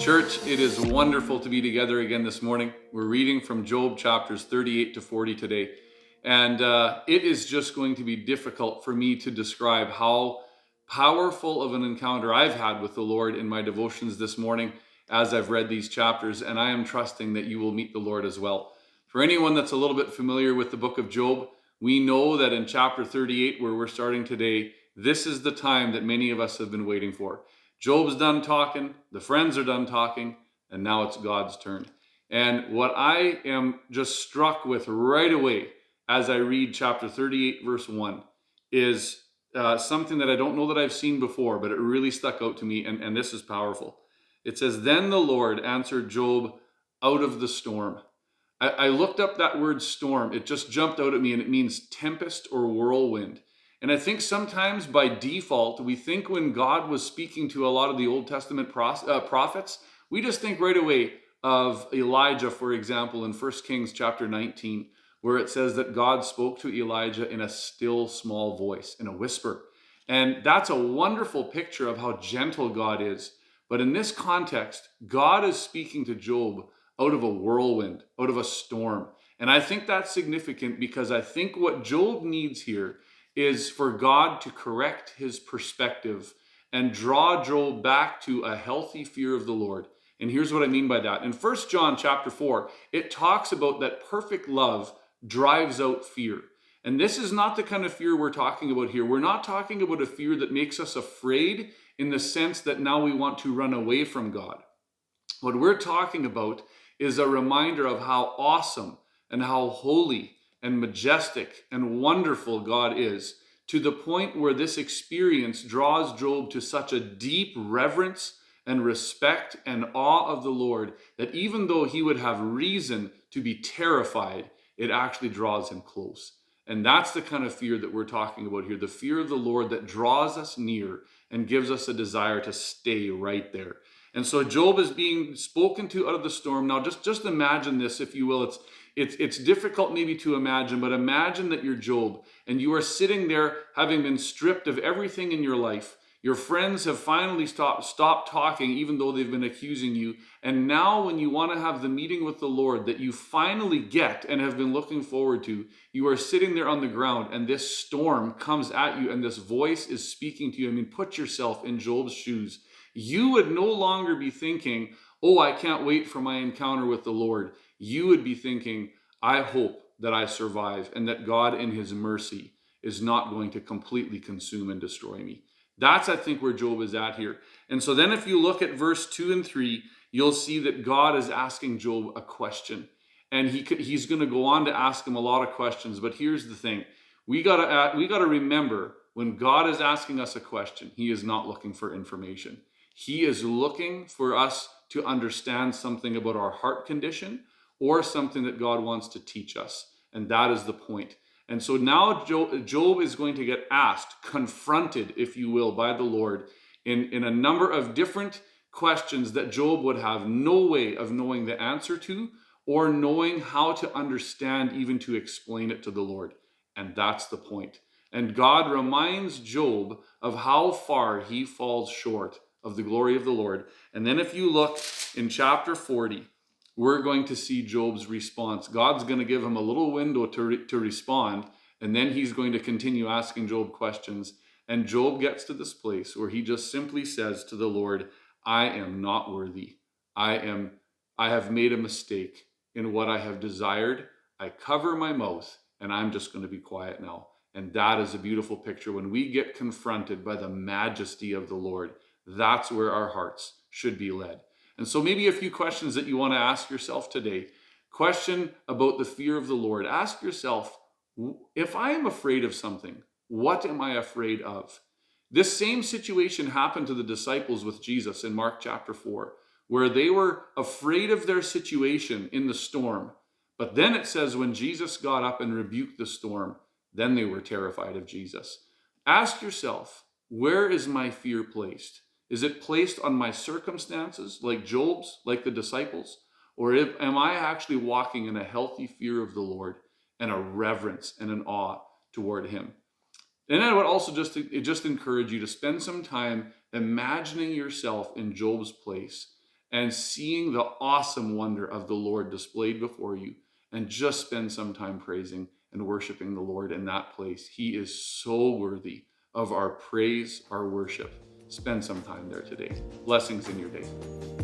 Church, it is wonderful to be together again this morning. We're reading from Job chapters 38 to 40 today. And it is just going to be difficult for me to describe how powerful of an encounter I've had with the Lord in my devotions this morning as I've read these chapters. And I am trusting that you will meet the Lord as well. For anyone that's a little bit familiar with the book of Job, we know that in chapter 38, where we're starting today, this is the time that many of us have been waiting for. Job's done talking, the friends are done talking, and now it's God's turn. And what I am just struck with right away as I read chapter 38, verse 1, is something that I don't know that I've seen before, but it really stuck out to me, and this is powerful. It says, "Then the Lord answered Job out of the storm." I looked up that word storm. It just jumped out at me, and it means tempest or whirlwind. And I think sometimes by default, we think when God was speaking to a lot of the Old Testament prophets, we just think right away of Elijah, for example, in 1 Kings chapter 19, where it says that God spoke to Elijah in a still small voice, in a whisper. And that's a wonderful picture of how gentle God is. But in this context, God is speaking to Job out of a whirlwind, out of a storm. And I think that's significant because I think what Job needs here is for God to correct his perspective and draw Job back to a healthy fear of the Lord. And here's what I mean by that. In 1 John chapter 4, it talks about that perfect love drives out fear. And this is not the kind of fear we're talking about here. We're not talking about a fear that makes us afraid in the sense that now we want to run away from God. What we're talking about is a reminder of how awesome and how holy and majestic and wonderful God is, to the point where this experience draws Job to such a deep reverence and respect and awe of the Lord that even though he would have reason to be terrified, it actually draws him close. And that's the kind of fear that we're talking about here, the fear of the Lord that draws us near and gives us a desire to stay right there. And so Job is being spoken to out of the storm. Now, just imagine this, if you will. It's difficult maybe to imagine, but imagine that you're Job and you are sitting there having been stripped of everything in your life. Your friends have finally stopped talking, even though they've been accusing you. And now when you want to have the meeting with the Lord that you finally get and have been looking forward to, you are sitting there on the ground and this storm comes at you and this voice is speaking to you. I mean, put yourself in Job's shoes. You would no longer be thinking, oh, I can't wait for my encounter with the Lord. You would be thinking, I hope that I survive and that God in his mercy is not going to completely consume and destroy me. That's, I think, where Job is at here. And so then if you look at verse 2 and 3, you'll see that God is asking Job a question. And he's going to go on to ask him a lot of questions. But here's the thing. We got to remember, when God is asking us a question, he is not looking for information. He is looking for us to understand something about our heart condition or something that God wants to teach us. And that is the point. And so now Job is going to get asked, confronted, if you will, by the Lord in a number of different questions that Job would have no way of knowing the answer to or knowing how to understand, even to explain it to the Lord. And that's the point. And God reminds Job of how far he falls short of the glory of the Lord. And then if you look in chapter 40, we're going to see Job's response. God's going to give him a little window to respond, and then he's going to continue asking Job questions. And Job gets to this place where he just simply says to the Lord, I am not worthy. I have made a mistake in what I have desired. I cover my mouth, and I'm just going to be quiet now. And that is a beautiful picture. When we get confronted by the majesty of the Lord, that's where our hearts should be led. And so maybe a few questions that you want to ask yourself today. Question about the fear of the Lord. Ask yourself, if I am afraid of something, what am I afraid of? This same situation happened to the disciples with Jesus in Mark chapter 4, where they were afraid of their situation in the storm. But then it says when Jesus got up and rebuked the storm, then they were terrified of Jesus. Ask yourself, where is my fear placed? Is it placed on my circumstances, like Job's, like the disciples? Or am I actually walking in a healthy fear of the Lord and a reverence and an awe toward him? And I would also just encourage you to spend some time imagining yourself in Job's place and seeing the awesome wonder of the Lord displayed before you, and just spend some time praising and worshiping the Lord in that place. He is so worthy of our praise, our worship. Spend some time there today. Blessings in your day.